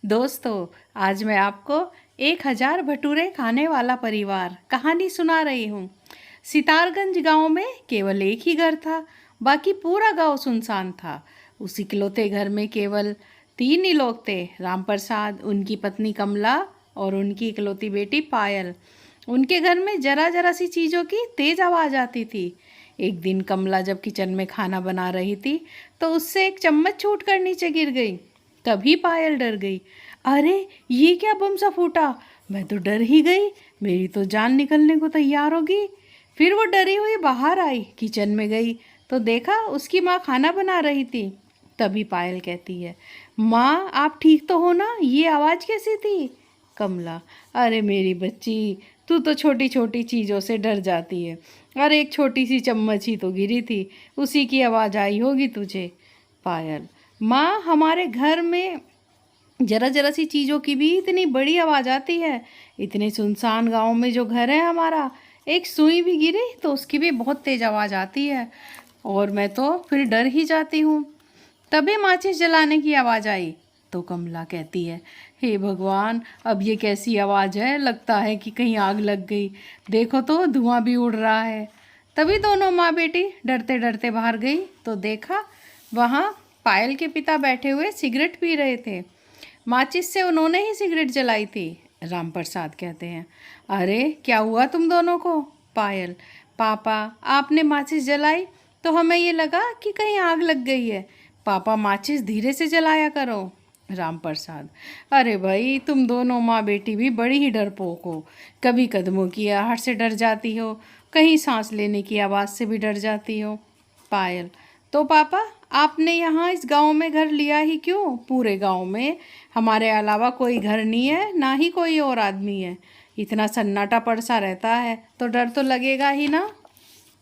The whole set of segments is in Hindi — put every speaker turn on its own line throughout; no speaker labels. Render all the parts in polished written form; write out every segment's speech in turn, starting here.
दोस्तों, आज मैं आपको 1000 भटूरे खाने वाला परिवार कहानी सुना रही हूँ। सितारगंज गांव में केवल एक ही घर था, बाकी पूरा गांव सुनसान था। उस इकलौते घर में केवल 3 ही लोग थे, राम प्रसाद, उनकी पत्नी कमला और उनकी इकलौती बेटी पायल। उनके घर में जरा जरा सी चीज़ों की तेज़ आवाज़ आती थी। एक दिन कमला जब किचन में खाना बना रही थी तो उससे एक चम्मच छूट कर नीचे गिर गई। तभी पायल डर गई। अरे, ये क्या बम सा फूटा? मैं तो डर ही गई, मेरी तो जान निकलने को तैयार होगी। फिर वो डरी हुई बाहर आई, किचन में गई तो देखा उसकी माँ खाना बना रही थी। तभी पायल कहती है, माँ आप ठीक तो हो ना? ये आवाज़ कैसी थी? कमला, अरे मेरी बच्ची, तू तो छोटी छोटी चीज़ों से डर जाती है। अरे एक छोटी सी चम्मच ही तो गिरी थी, उसी की आवाज़ आई होगी तुझे। पायल, माँ हमारे घर में जरा जरा सी चीज़ों की भी इतनी बड़ी आवाज़ आती है। इतने सुनसान गांव में जो घर है हमारा, एक सुई भी गिरी तो उसकी भी बहुत तेज़ आवाज़ आती है और मैं तो फिर डर ही जाती हूँ। तभी माचिस जलाने की आवाज़ आई तो कमला कहती है, हे भगवान, अब ये कैसी आवाज़ है? लगता है कि कहीं आग लग गई। देखो तो धुआं भी उड़ रहा है। तभी दोनों माँ बेटी डरते डरते बाहर गई तो देखा वहाँ पायल के पिता बैठे हुए सिगरेट पी रहे थे। माचिस से उन्होंने ही सिगरेट जलाई थी। राम प्रसाद कहते हैं, अरे क्या हुआ तुम दोनों को? पायल, पापा आपने माचिस जलाई तो हमें ये लगा कि कहीं आग लग गई है। पापा माचिस धीरे से जलाया करो। राम प्रसाद, अरे भाई तुम दोनों माँ बेटी भी बड़ी ही डरपोक हो। कभी कदमों की आहट से डर जाती हो, कहीं सांस लेने की आवाज़ से भी डर जाती हो। पायल, तो पापा आपने यहाँ इस गांव में घर लिया ही क्यों? पूरे गांव में हमारे अलावा कोई घर नहीं है, ना ही कोई और आदमी है। इतना सन्नाटा पड़सा रहता है तो डर तो लगेगा ही ना।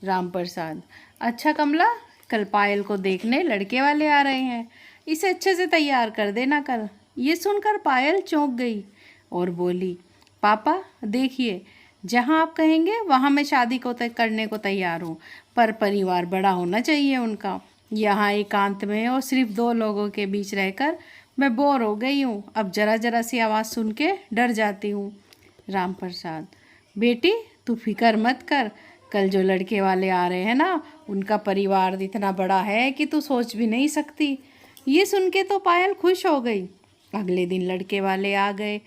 राम प्रसाद, अच्छा कमला, कल पायल को देखने लड़के वाले आ रहे हैं, इसे अच्छे से तैयार कर देना कल। ये सुनकर पायल चौंक गई और बोली, पापा देखिए, जहाँ आप कहेंगे वहाँ मैं शादी को करने को तैयार हूँ, पर परिवार बड़ा होना चाहिए उनका। यहाँ एकांत में और सिर्फ 2 लोगों के बीच रहकर मैं बोर हो गई हूँ। अब जरा जरा सी आवाज़ सुन के डर जाती हूँ। राम प्रसाद, बेटी तू फिक्र मत कर, कल जो लड़के वाले आ रहे हैं ना, उनका परिवार इतना बड़ा है कि तू सोच भी नहीं सकती। ये सुन के तो पायल खुश हो गई। अगले दिन लड़के वाले आ गए।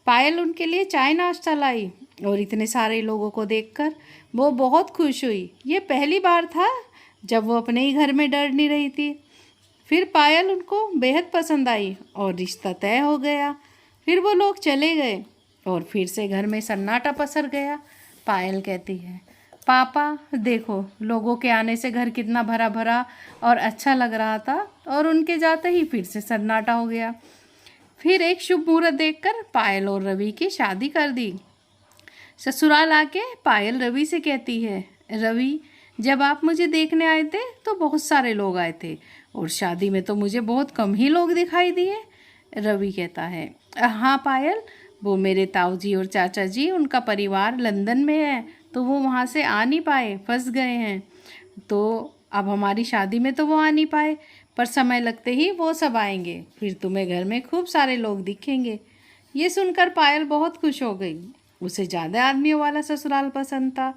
पायल उनके लिए चाय नाश्ता लाई और इतने सारे लोगों को देखकर वो बहुत खुश हुई। ये पहली बार था जब वो अपने ही घर में डर नहीं रही थी। फिर पायल उनको बेहद पसंद आई और रिश्ता तय हो गया। फिर वो लोग चले गए और फिर से घर में सन्नाटा पसर गया। पायल कहती है, पापा देखो, लोगों के आने से घर कितना भरा भरा और अच्छा लग रहा था और उनके जाते ही फिर से सन्नाटा हो गया। फिर एक शुभ मुहूर्त देखकर पायल और रवि की शादी कर दी। ससुराल आके पायल रवि से कहती है, रवि जब आप मुझे देखने आए थे तो बहुत सारे लोग आए थे और शादी में तो मुझे बहुत कम ही लोग दिखाई दिए। रवि कहता है, हाँ पायल, वो मेरे ताऊ जी और चाचा जी, उनका परिवार लंदन में है तो वो वहाँ से आ नहीं पाए, फंस गए हैं। तो अब हमारी शादी में तो वो आ नहीं पाए, पर समय लगते ही वो सब आएंगे, फिर तुम्हें घर में खूब सारे लोग दिखेंगे। ये सुनकर पायल बहुत खुश हो गई। उसे ज़्यादा आदमियों वाला ससुराल पसंद था।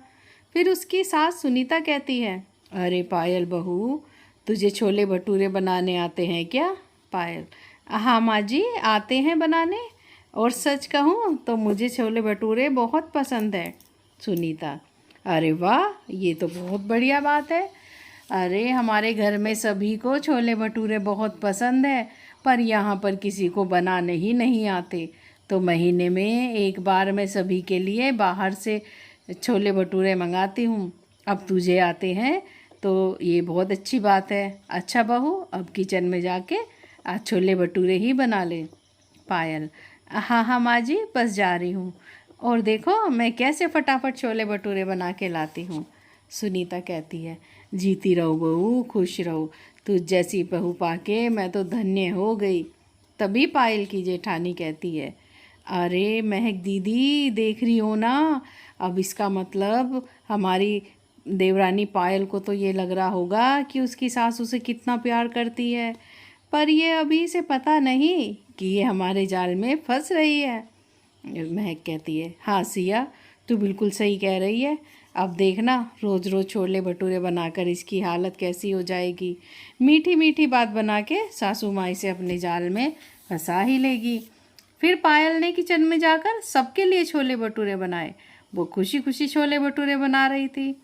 फिर उसकी सास सुनीता कहती है, अरे पायल बहू, तुझे छोले भटूरे बनाने आते हैं क्या? पायल, हाँ माँ जी, आते हैं बनाने, और सच कहूँ तो मुझे छोले भटूरे बहुत पसंद है। सुनीता, अरे वाह, ये तो बहुत बढ़िया बात है। अरे हमारे घर में सभी को छोले भटूरे बहुत पसंद है, पर यहाँ पर किसी को बनाने ही नहीं आते। तो महीने में एक बार मैं सभी के लिए बाहर से छोले भटूरे मंगाती हूँ। अब तुझे आते हैं तो ये बहुत अच्छी बात है। अच्छा बहू, अब किचन में जाके आज छोले भटूरे ही बना ले। पायल, हाँ हाँ माँ जी, बस जा रही हूँ, और देखो मैं कैसे फटाफट छोले भटूरे बना के लाती हूँ। सुनीता कहती है, जीती रहो बहू, खुश रहो, तुझ जैसी बहू पाके मैं तो धन्य हो गई। तभी पायल की जेठानी कहती है, अरे महक दीदी देख रही हो ना, अब इसका मतलब हमारी देवरानी पायल को तो ये लग रहा होगा कि उसकी सास उसे कितना प्यार करती है। पर ये अभी से पता नहीं कि ये हमारे जाल में फंस रही है। महक कहती है, हाँ सिया, तू बिल्कुल सही कह रही है। अब देखना रोज़ रोज़ छोले भटूरे बनाकर इसकी हालत कैसी हो जाएगी। मीठी मीठी बात बना के सासू माँ इसे अपने जाल में फंसा ही लेगी। फिर पायल ने किचन में जाकर सबके लिए छोले भटूरे बनाए। वो खुशी खुशी छोले भटूरे बना रही थी,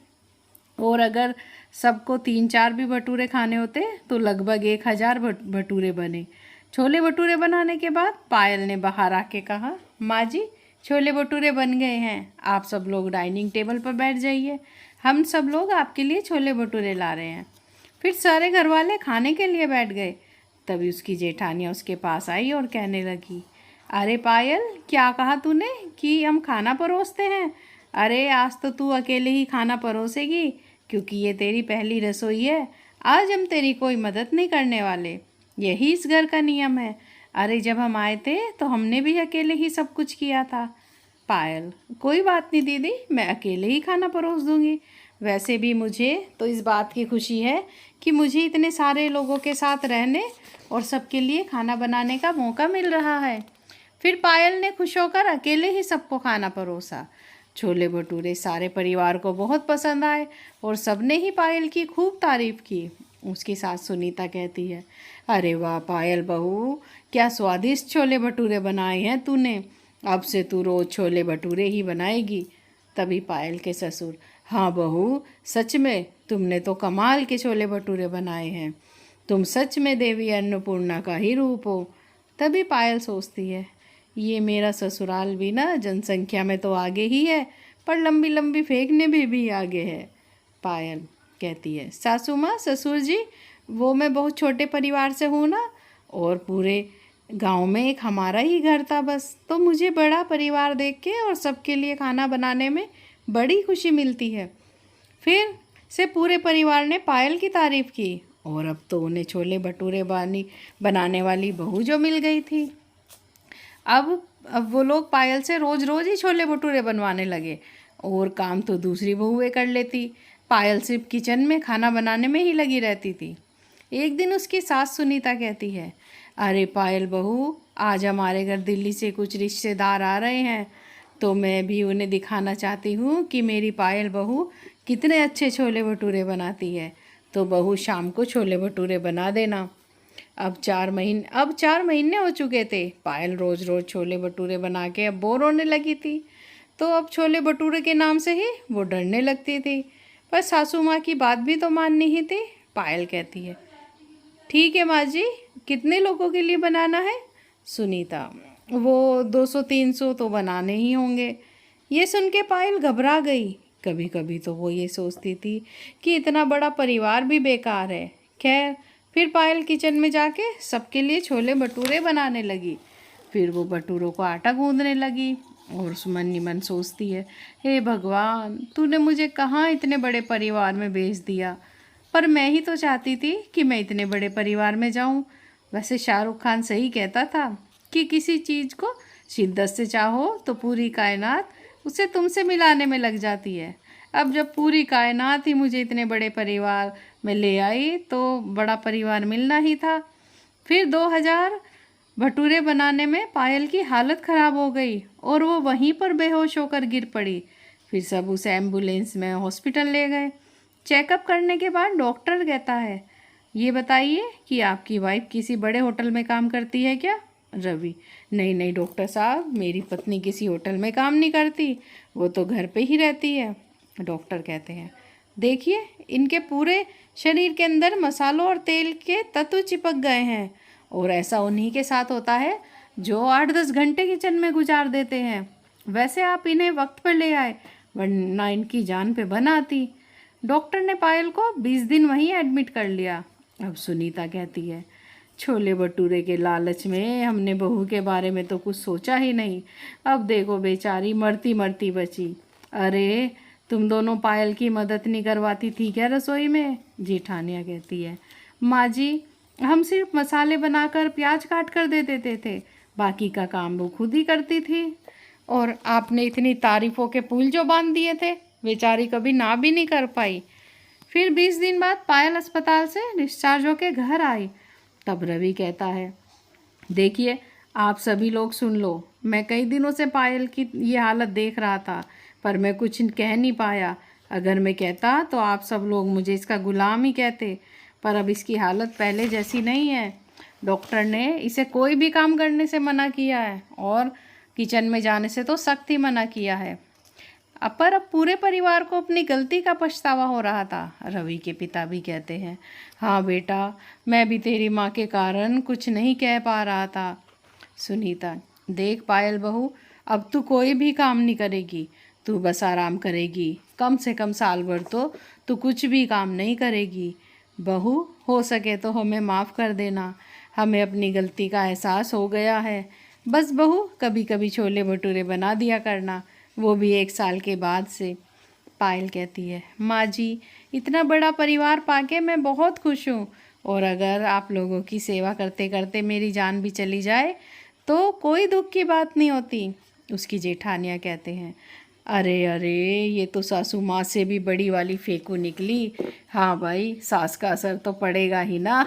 और अगर सबको 3-4 भी भटूरे खाने होते तो लगभग 1000 भटूरे बने। छोले भटूरे बनाने के बाद पायल ने बाहर आके कहा, माँ जी छोले भटूरे बन गए हैं, आप सब लोग डाइनिंग टेबल पर बैठ जाइए, हम सब लोग आपके लिए छोले भटूरे ला रहे हैं। फिर सारे घर वाले खाने के लिए बैठ गए। तभी उसकी जेठानियाँ उसके पास आई और कहने लगी, अरे पायल, क्या कहा तूने कि हम खाना परोसते हैं? अरे आज तो तू अकेले ही खाना परोसेगी, क्योंकि ये तेरी पहली रसोई है। आज हम तेरी कोई मदद नहीं करने वाले, यही इस घर का नियम है। अरे जब हम आए थे तो हमने भी अकेले ही सब कुछ किया था। पायल, कोई बात नहीं दीदी, मैं अकेले ही खाना परोस दूंगी। वैसे भी मुझे तो इस बात की खुशी है कि मुझे इतने सारे लोगों के साथ रहने और सबके लिए खाना बनाने का मौका मिल रहा है। फिर पायल ने खुश होकर अकेले ही सबको खाना परोसा। छोले भटूरे सारे परिवार को बहुत पसंद आए और सबने ही पायल की खूब तारीफ की। उसकी सास सुनीता कहती है, अरे वाह पायल बहू, क्या स्वादिष्ट छोले भटूरे बनाए हैं तूने। अब से तू रोज़ छोले भटूरे ही बनाएगी। तभी पायल के ससुर, हाँ बहू, सच में तुमने तो कमाल के छोले भटूरे बनाए हैं। तुम सच में देवी अन्नपूर्णा का ही रूप हो। तभी पायल सोचती है, ये मेरा ससुराल भी ना जनसंख्या में तो आगे ही है, पर लंबी लंबी फेंकने में भी आगे है। पायल कहती है, सासू माँ, ससुर जी, वो मैं बहुत छोटे परिवार से हूँ ना, और पूरे गांव में एक हमारा ही घर था बस, तो मुझे बड़ा परिवार देख के और सबके लिए खाना बनाने में बड़ी खुशी मिलती है। फिर से पूरे परिवार ने पायल की तारीफ की, और अब तो उन्हें छोले भटूरे बनाने वाली बहू जो मिल गई थी। अब वो लोग पायल से रोज़ रोज़ ही छोले भटूरे बनवाने लगे, और काम तो दूसरी बहुएं कर लेती। पायल सिर्फ किचन में खाना बनाने में ही लगी रहती थी। एक दिन उसकी सास सुनीता कहती है, अरे पायल बहू, आज हमारे घर दिल्ली से कुछ रिश्तेदार आ रहे हैं, तो मैं भी उन्हें दिखाना चाहती हूँ कि मेरी पायल बहू कितने अच्छे छोले भटूरे बनाती है। तो बहू शाम को छोले भटूरे बना देना। अब 4 महीने हो चुके थे। पायल रोज़ रोज़ छोले भटूरे बना के अब बोर होने लगी थी, तो अब छोले भटूरे के नाम से ही वो डरने लगती थी। पर सासू माँ की बात भी तो माननी ही थी। पायल कहती है, ठीक है माँ जी, कितने लोगों के लिए बनाना है? सुनीता, वो 200-300 तो बनाने ही होंगे। ये सुन के पायल घबरा गई। कभी कभी तो वो ये सोचती थी कि इतना बड़ा परिवार भी बेकार है। खैर, फिर पायल किचन में जाके सबके लिए छोले भटूरे बनाने लगी। फिर वो भटूरों को आटा गूंदने लगी और मन ही मन सोचती है, हे भगवान, तूने मुझे कहाँ इतने बड़े परिवार में भेज दिया। पर मैं ही तो चाहती थी कि मैं इतने बड़े परिवार में जाऊँ। वैसे शाहरुख खान सही कहता था कि किसी चीज़ को शिद्दत से चाहो तो पूरी कायनात उसे तुमसे मिलाने में लग जाती है। अब जब पूरी कायनात ही मुझे इतने बड़े परिवार में ले आई तो बड़ा परिवार मिलना ही था। फिर 2000 भटूरे बनाने में पायल की हालत ख़राब हो गई और वो वहीं पर बेहोश होकर गिर पड़ी। फिर सब उसे एम्बुलेंस में हॉस्पिटल ले गए। चेकअप करने के बाद डॉक्टर कहता है, ये बताइए कि आपकी वाइफ किसी बड़े होटल में काम करती है क्या? रवि, नहीं नहीं डॉक्टर साहब, मेरी पत्नी किसी होटल में काम नहीं करती, वो तो घर पे ही रहती है। डॉक्टर कहते हैं, देखिए इनके पूरे शरीर के अंदर मसालों और तेल के तत्व चिपक गए हैं, और ऐसा उन्हीं के साथ होता है जो 8-10 घंटे किचन में गुजार देते हैं। वैसे आप इन्हें वक्त पर ले आए, वरना इनकी जान पे बन आती। डॉक्टर ने पायल को 20 दिन वहीं एडमिट कर लिया। अब सुनीता कहती है, छोले भटूरे के लालच में हमने बहू के बारे में तो कुछ सोचा ही नहीं। अब देखो बेचारी मरती मरती बची। अरे तुम दोनों पायल की मदद नहीं करवाती थी क्या रसोई में? जेठानिया कहती है, माँ जी, हम सिर्फ मसाले बनाकर प्याज काट कर दे देते थे, बाकी का काम वो खुद ही करती थी। और आपने इतनी तारीफ़ों के पुल जो बांध दिए थे, बेचारी कभी ना भी नहीं कर पाई। फिर 20 दिन बाद पायल अस्पताल से डिस्चार्ज होकर घर आई। तब रवि कहता है, देखिए आप सभी लोग सुन लो, मैं कई दिनों से पायल की ये हालत देख रहा था, पर मैं कुछ कह नहीं पाया। अगर मैं कहता तो आप सब लोग मुझे इसका गुलाम ही कहते, पर अब इसकी हालत पहले जैसी नहीं है। डॉक्टर ने इसे कोई भी काम करने से मना किया है और किचन में जाने से तो सख्त ही मना किया है। पर अब पूरे परिवार को अपनी गलती का पछतावा हो रहा था। रवि के पिता भी कहते हैं, हाँ बेटा, मैं भी तेरी माँ के कारण कुछ नहीं कह पा रहा था। सुनीता, देख पायल बहू, अब तू कोई भी काम नहीं करेगी, तू बस आराम करेगी। कम से कम साल भर तो तू कुछ भी काम नहीं करेगी। बहू, हो सके तो हमें माफ़ कर देना, हमें अपनी गलती का एहसास हो गया है। बस बहू, कभी कभी छोले भटूरे बना दिया करना, वो भी 1 साल के बाद से। पायल कहती है, माँ जी, इतना बड़ा परिवार पाके मैं बहुत खुश हूँ, और अगर आप लोगों की सेवा करते करते मेरी जान भी चली जाए तो कोई दुख की बात नहीं होती। उसकी जेठानियाँ कहते हैं, अरे अरे, ये तो सासू माँ से भी बड़ी वाली फेंकू निकली। हाँ भाई, सास का असर तो पड़ेगा ही ना।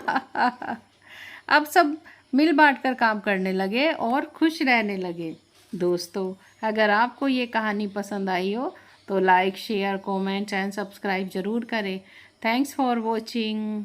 अब सब मिल बांट कर काम करने लगे और खुश रहने लगे। दोस्तों, अगर आपको ये कहानी पसंद आई हो तो like, share, comment and subscribe ज़रूर करें। Thanks for watching.